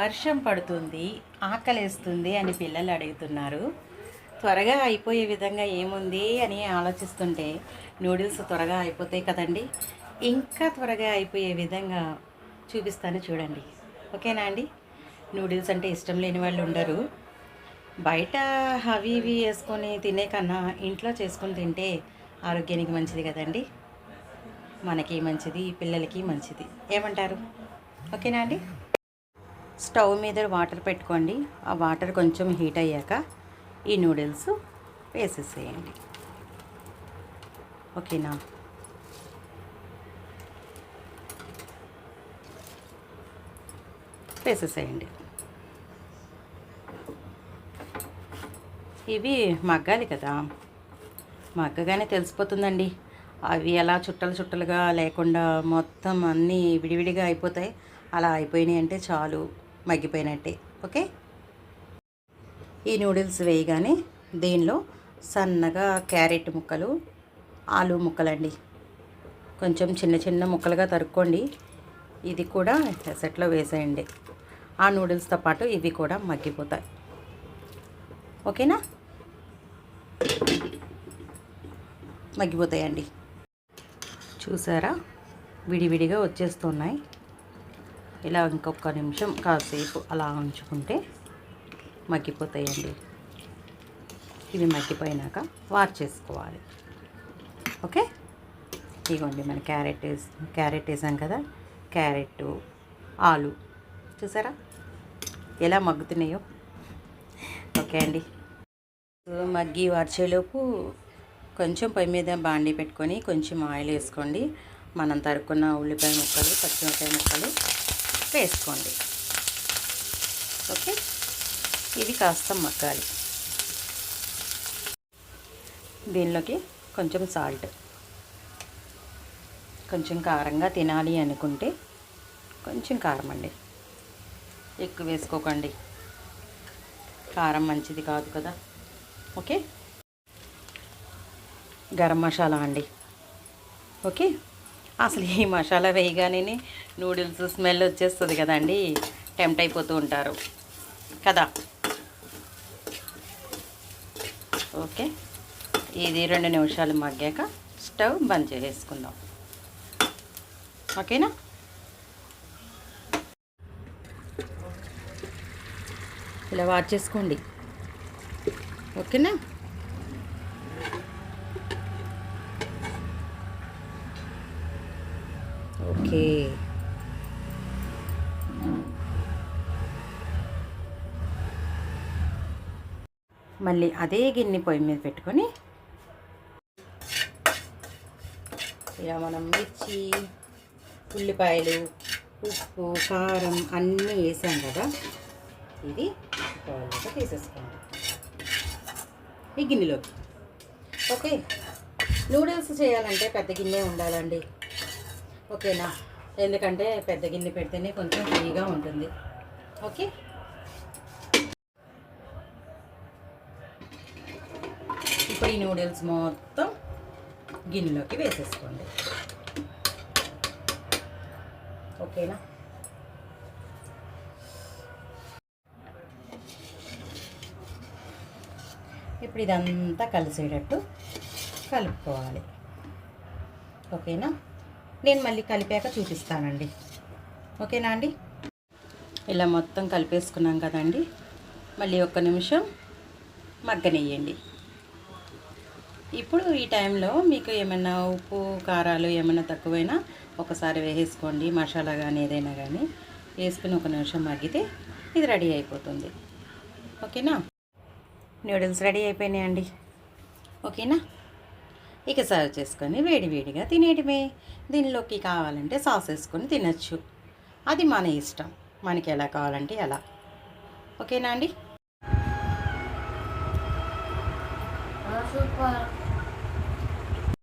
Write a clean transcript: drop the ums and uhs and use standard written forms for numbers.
వర్షం పడుతుంది, ఆకలేస్తుంది అని పిల్లలు అడుగుతున్నారు. త్వరగా అయిపోయే విధంగా ఏముంది అని ఆలోచిస్తుంటే నూడిల్స్ త్వరగా అయిపోతాయి కదండి. ఇంకా త్వరగా అయిపోయే విధంగా చూపిస్తాను చూడండి. ఓకేనా అండి? నూడిల్స్ అంటే ఇష్టం లేని వాళ్ళు ఉండరు. బయట అవి ఇవి వేసుకొని తినే కన్నా ఇంట్లో చేసుకొని తింటే ఆరోగ్యానికి మంచిది కదండి. మనకి మంచిది, పిల్లలకి మంచిది. ఏమంటారు? ఓకేనా అండి? స్టవ్ మీద వాటర్ పెట్టుకోండి. ఆ వాటర్ కొంచెం హీట్ అయ్యాక ఈ నూడిల్స్ వేసేసేయండి. ఓకేనా? వేసేసేయండి. ఇవి మగ్గాలి కదా, మగ్గగానే తెలిసిపోతుందండి. అవి ఎలా చుట్టలు చుట్టలుగా లేకుండా మొత్తం అన్నీ విడివిడిగా అయిపోతాయి. అలా అయిపోయినాయి అంటే చాలు, మగ్గిపోయినట్టే. ఓకే. ఈ నూడిల్స్ వేయగానే దీనిలో సన్నగా క్యారెట్ ముక్కలు, ఆలు ముక్కలండి కొంచెం చిన్న చిన్న ముక్కలుగా తరుక్కోండి. ఇది కూడా ఎసట్లో వేసేయండి. ఆ నూడిల్స్తో పాటు ఇవి కూడా మగ్గిపోతాయి. ఓకేనా? మగ్గిపోతాయండి. చూసారా, విడివిడిగా వచ్చేస్తున్నాయి. ఇలా ఇంకొక నిమిషం కాసేపు అలా ఉంచుకుంటే మగ్గిపోతాయండి. ఇవి మగ్గిపోయినాక వాష్ చేసుకోవాలి. ఓకే. ఇదిగోండి, మన క్యారెట్ వేసాం కదా, క్యారెట్, ఆలు చూసారా ఎలా మగ్గుతున్నాయో. ఓకే అండి. మగ్గి వార్చేలోపు కొంచెం పొయ్యి మీద బాండీ పెట్టుకొని కొంచెం ఆయిల్ వేసుకోండి. మనం తరుక్కున్న ఉల్లిపాయ ముక్కలు, పచ్చిమిరపకాయ ముక్కలు వేసుకోండి. ఓకే. ఇవి కాస్త మగ్గాలి. దీనిలోకి కొంచెం సాల్ట్, కొంచెం కారంగా తినాలి అనుకుంటే కొంచెం కారం అండి, ఎక్కువ వేసుకోకండి. కారం మంచిది కాదు కదా. ఓకే. గరం మసాలా అండి. ఓకే. అసలు ఈ మసాలా వేయగానే నూడిల్స్ స్మెల్ వచ్చేస్తుంది కదండి, టెంప్ట్ అయిపోతూ ఉంటారు కదా. ఓకే. ఇది 2 నిమిషాలు మగ్గాక స్టవ్ బంద్ చేసేసుకుందాం. ఓకేనా? ఇలా వాష్ చేసుకోండి. ఓకేనా? ఓకే. మళ్ళీ అదే గిన్నె పొయ్యి మీద పెట్టుకొని ఇలా మనం మిర్చి, ఉల్లిపాయలు, ఉప్పు, కారం అన్నీ వేసాం కదా, ఇది బౌల్లోకి తీసేసుకోండి ఈ గిన్నెలోకి. ఓకే. నూడిల్స్ చేయాలంటే పెద్ద గిన్నె ఉండాలండి. ఓకేనా? ఎందుకంటే పెద్ద గిన్నె పెడితేనే కొంచెం ఫ్రీగా ఉంటుంది. ఓకే. ఇప్పుడు ఈ నూడిల్స్ మొత్తం గిన్నెలోకి వేసేసుకోండి. ఓకేనా? ఇప్పుడు ఇదంతా కలిసేటట్టు కలుపుకోవాలి. ఓకేనా? నేను మళ్ళీ కలిపాక చూపిస్తానండి. ఓకేనా అండి? ఇలా మొత్తం కలిపేసుకున్నాం కదండి, మళ్ళీ 1 నిమిషం మగ్గనియ్యండి. ఇప్పుడు ఈ టైంలో మీకు ఏమైనా ఉప్పు, కారాలు ఏమైనా తక్కువైనా ఒకసారి వేసేసుకోండి. మసాలా కానీ ఏదైనా కానీ వేసుకుని 1 నిమిషం మగ్గితే ఇది రెడీ అయిపోతుంది. ఓకేనా? నూడిల్స్ రెడీ అయిపోయినాయండి. ఓకేనా? ఇక సర్వ్ చేసుకొని వేడివేడిగా తినేయడమే. దీనిలోకి కావాలంటే సాస్ వేసుకొని తినచ్చు. అది మన ఇష్టం, మనకి ఎలా కావాలంటే అలా. ఓకేనా అండి? సూపర్.